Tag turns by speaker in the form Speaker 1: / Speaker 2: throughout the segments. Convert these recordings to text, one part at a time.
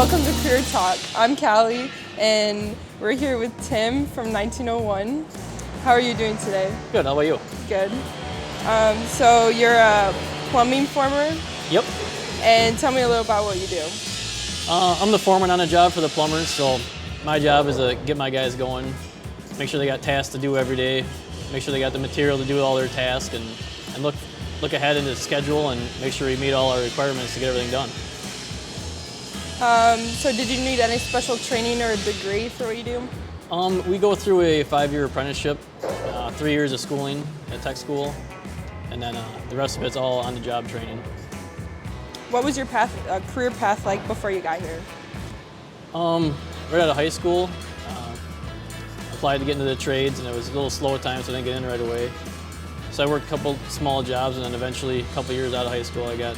Speaker 1: Welcome to Career Talk. I'm Callie, and we're here with Tim from 1901. How are you doing today?
Speaker 2: Good, how about you?
Speaker 1: Good. So you're a plumbing former?
Speaker 2: Yep.
Speaker 1: And tell me a little about what you do.
Speaker 2: I'm the foreman on a job for the plumbers, so my job is to get my guys going, make sure they got tasks to do every day, make sure they got the material to do all their tasks, and look ahead into the schedule and make sure we meet all our requirements to get everything done.
Speaker 1: So did you need any special training or a degree for what you do?
Speaker 2: We go through a 5-year apprenticeship, 3 years of schooling at tech school, and then the rest of it's all on-the-job training.
Speaker 1: What was your career path like before you got here?
Speaker 2: Right out of high school, applied to get into the trades, and it was a little slow at times, so I didn't get in right away. So I worked a couple small jobs, and then eventually, a couple years out of high school, I got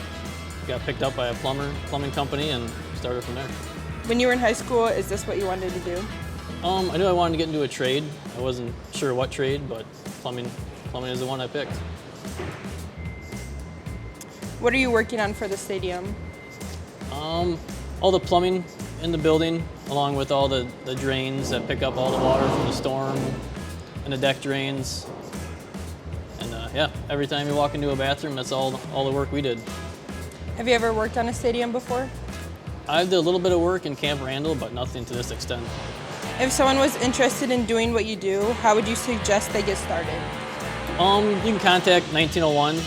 Speaker 2: picked up by a plumbing company, and started from there.
Speaker 1: When you were in high school, is this what you wanted to do?
Speaker 2: I knew I wanted to get into a trade. I wasn't sure what trade, but plumbing is the one I picked.
Speaker 1: What are you working on for the stadium?
Speaker 2: All the plumbing in the building, along with all the drains that pick up all the water from the storm, and the deck drains. And yeah, every time you walk into a bathroom, that's all the work we did.
Speaker 1: Have you ever worked on a stadium before?
Speaker 2: I did a little bit of work in Camp Randall, but nothing to this extent.
Speaker 1: If someone was interested in doing what you do, how would you suggest they get started?
Speaker 2: You can contact 1901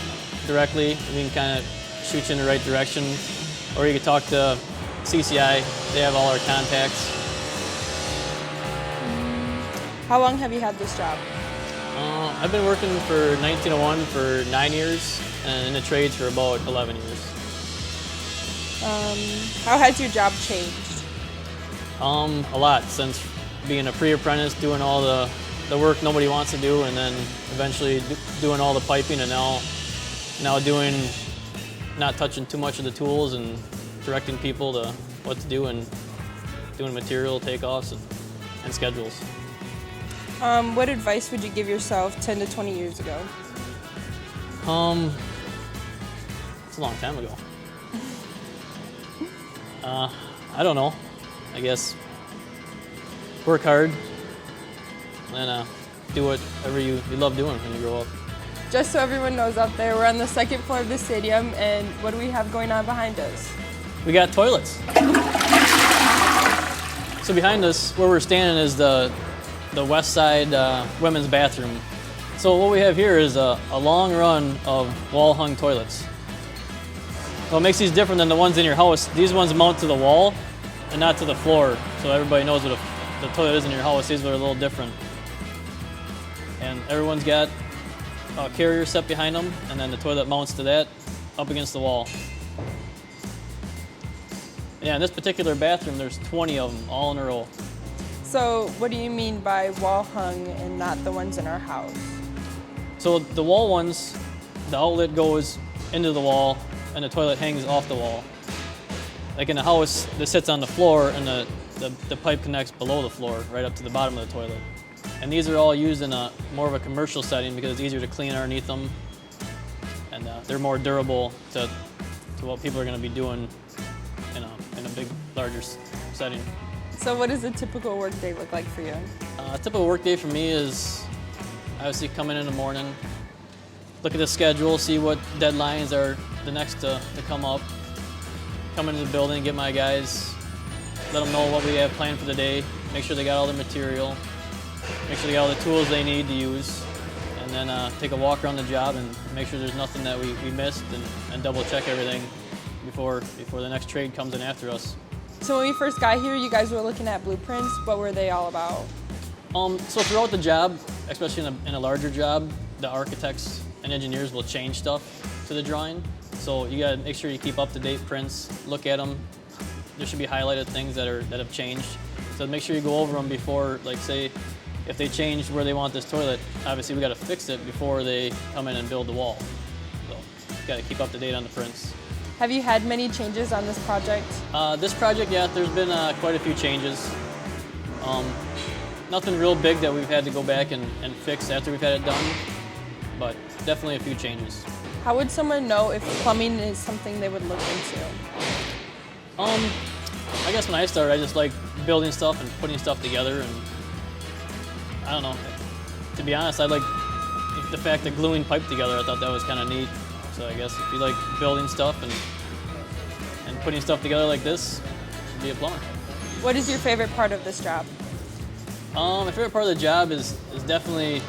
Speaker 2: directly. We can kind of shoot you in the right direction. Or you can talk to CCI. They have all our contacts.
Speaker 1: How long have you had this job?
Speaker 2: I've been working for 1901 for 9 years, and in the trades for about 11 years.
Speaker 1: How has your job changed?
Speaker 2: A lot, since being a pre-apprentice, doing all the work nobody wants to do, and then eventually doing all the piping, and now doing, not touching too much of the tools and directing people to what to do and doing material takeoffs and schedules.
Speaker 1: What advice would you give yourself 10 to 20 years ago?
Speaker 2: It's a long time ago. I don't know. I guess work hard and do whatever you love doing when you grow up.
Speaker 1: Just so everyone knows out there, we're on the second floor of the stadium, and what do we have going on behind us?
Speaker 2: We got toilets. So behind us, where we're standing, is the west side women's bathroom. So what we have here is a long run of wall-hung toilets. What makes these different than the ones in your house, these ones mount to the wall and not to the floor, so everybody knows what the toilet is in your house. These are a little different. And everyone's got a carrier set behind them, and then the toilet mounts to that up against the wall. Yeah, in this particular bathroom, there's 20 of them all in a row.
Speaker 1: So what do you mean by wall hung and not the ones in our house?
Speaker 2: So the wall ones, the outlet goes into the wall and the toilet hangs off the wall. Like in the house, this sits on the floor and the pipe connects below the floor, right up to the bottom of the toilet. And these are all used in more of a commercial setting because it's easier to clean underneath them, and they're more durable to what people are going to be doing in a big, larger setting.
Speaker 1: So what does a typical work day look like for you?
Speaker 2: A typical work day for me is obviously come in the morning, look at the schedule, see what deadlines are the next to come up, come into the building, get my guys, let them know what we have planned for the day, make sure they got all the material, make sure they got all the tools they need to use, and then take a walk around the job and make sure there's nothing that we missed, and double check everything before the next trade comes in after us.
Speaker 1: So when we first got here, you guys were looking at blueprints. What were they all about?
Speaker 2: So throughout the job, especially in a larger job, the architects and engineers will change stuff to the drawing. So you gotta make sure you keep up-to-date prints, look at them. There should be highlighted things that have changed. So make sure you go over them before, like say, if they change where they want this toilet, obviously we gotta fix it before they come in and build the wall. So you gotta keep up to date on the prints.
Speaker 1: Have you had many changes on this project?
Speaker 2: This project, yeah, there's been quite a few changes. Nothing real big that we've had to go back and fix after we've had it done, but definitely a few changes.
Speaker 1: How would someone know if plumbing is something they would look into?
Speaker 2: I guess when I started, I just like building stuff and putting stuff together, and I don't know. To be honest, I like the fact that gluing pipe together. I thought that was kind of neat. So I guess if you like building stuff and putting stuff together like this, you should be a plumber.
Speaker 1: What is your favorite part of this job?
Speaker 2: My favorite part of the job is definitely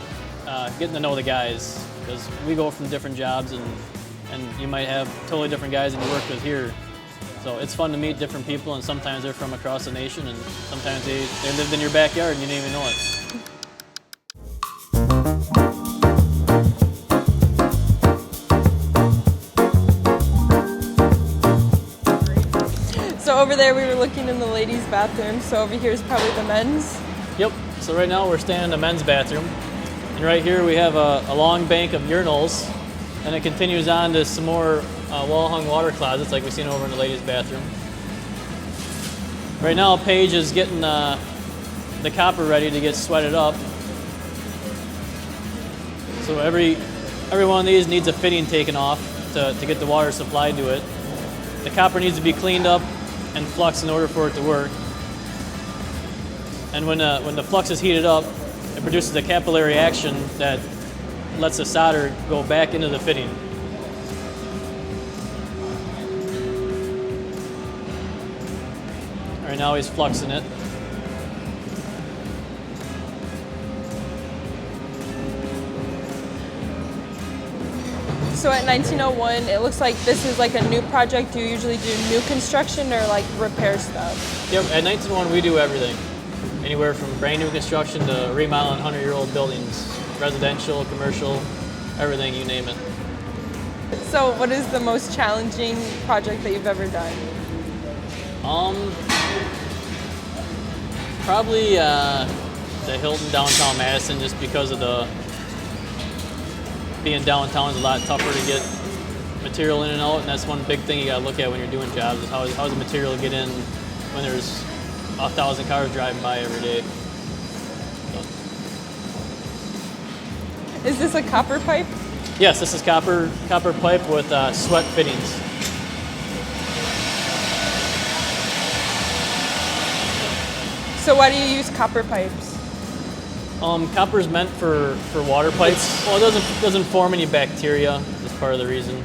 Speaker 2: getting to know the guys, because we go from different jobs, and you might have totally different guys that you work with here. So it's fun to meet different people, and sometimes they're from across the nation, and sometimes they lived in your backyard and you didn't even know it.
Speaker 1: So over there we were looking in the ladies' bathroom, so over here is probably the men's.
Speaker 2: Yep, so right now we're standing in the men's bathroom, and right here we have a long bank of urinals, and it continues on to some more wall-hung water closets like we've seen over in the ladies' bathroom. Right now Paige is getting the copper ready to get sweated up. So every one of these needs a fitting taken off to get the water supplied to it. The copper needs to be cleaned up and fluxed in order for it to work. And when the flux is heated up, it produces a capillary action that lets the solder go back into the fitting. Right now he's fluxing it.
Speaker 1: So at 1901, it looks like this is like a new project. Do you usually do new construction or like repair stuff?
Speaker 2: Yep, at 1901 we do everything. Anywhere from brand new construction to remodeling 100-year-old buildings, residential, commercial, everything, you name it.
Speaker 1: So what is the most challenging project that you've ever done?
Speaker 2: Probably the Hilton downtown Madison, just because of being downtown is a lot tougher to get material in and out, and that's one big thing you gotta look at when you're doing jobs, is how's the material get in when there's 1,000 cars driving by every day.
Speaker 1: Is this a copper pipe?
Speaker 2: Yes, this is copper pipe with sweat fittings.
Speaker 1: So why do you use copper pipes?
Speaker 2: Copper is meant for water pipes. Well, it doesn't form any bacteria. That's part of the reason.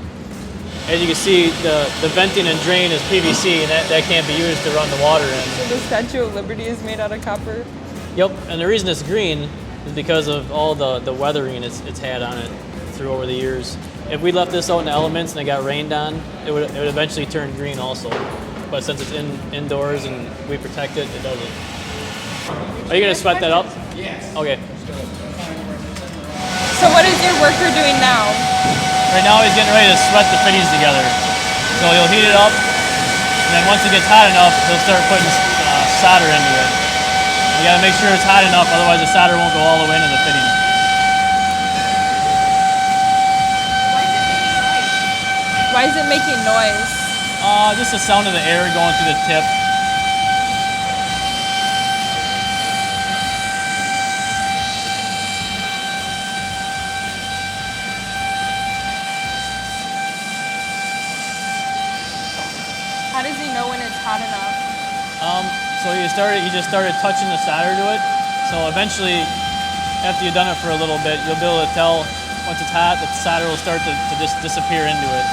Speaker 2: As you can see, the venting and drain is PVC, and that can't be used to run the water in.
Speaker 1: So the Statue of Liberty is made out of copper?
Speaker 2: Yep, and the reason it's green is because of all the weathering it's had on it through over the years. If we left this out in the elements and it got rained on, it would eventually turn green also. But since it's indoors and we protect it, it doesn't. Are you gonna sweat that up?
Speaker 3: Yes.
Speaker 2: Okay.
Speaker 1: So what is your worker doing now?
Speaker 2: Right now he's getting ready to sweat the fittings together. So he'll heat it up, and then once it gets hot enough, he'll start putting solder into it. You gotta make sure it's hot enough, otherwise the solder won't go all the way into the fitting.
Speaker 1: Why is it making noise?
Speaker 2: Just the sound of the air going through the tip.
Speaker 1: How does he know when it's hot enough?
Speaker 2: So he just started touching the solder to it. So eventually, after you've done it for a little bit, you'll be able to tell once it's hot that the solder will start to just disappear into it.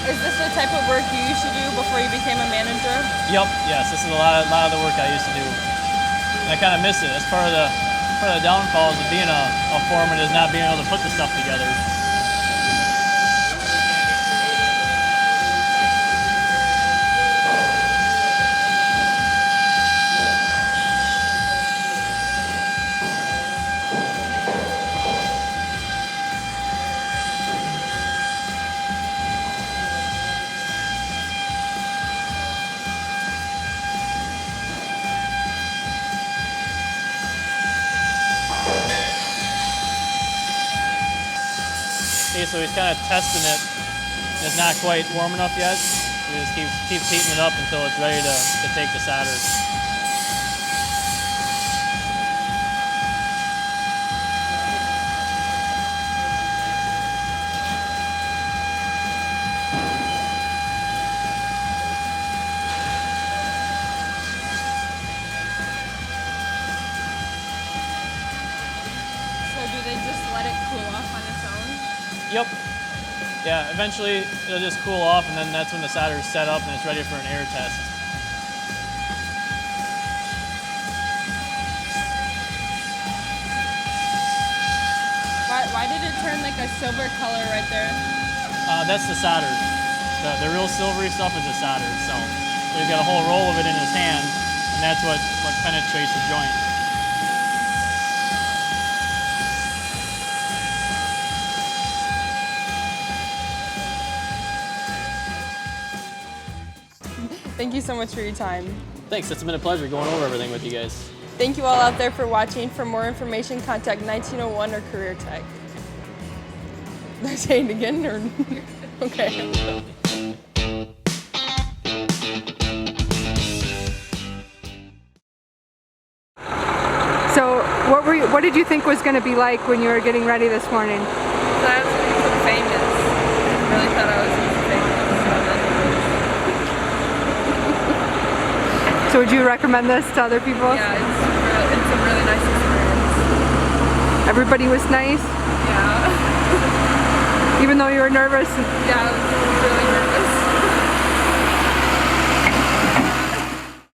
Speaker 1: Is this the type of work you used to do before you became a manager?
Speaker 2: Yep, yes, this is a lot of the work I used to do. And I kind of miss it. That's part of the downfalls of being a foreman, is not being able to put the stuff together. See, so he's kind of testing it. It's not quite warm enough yet. He's We just keep heating it up until it's ready to take the solder.
Speaker 1: So do they just let it cool off on its own?
Speaker 2: Yep. Yeah, eventually it'll just cool off, and then that's when the solder is set up and it's ready for an air test.
Speaker 1: Why did it turn like a silver color right there?
Speaker 2: That's the solder. The real silvery stuff is the solder. So he's got a whole roll of it in his hand, and that's what penetrates the joint.
Speaker 1: Thank you so much for your time.
Speaker 2: Thanks, it's been a pleasure going over everything with you guys.
Speaker 1: Thank you all out there for watching. For more information, contact 1901 or CareerTalk. Did I say it again? Or okay.
Speaker 3: So what did you think was going to be like when you were getting ready this morning?
Speaker 1: I was going to become famous. I really thought I was going to be famous.
Speaker 3: So would you recommend this to other people?
Speaker 1: Yeah, it's a really nice experience.
Speaker 3: Everybody was nice?
Speaker 1: Yeah.
Speaker 3: Even though you were nervous?
Speaker 1: Yeah, I was really nervous.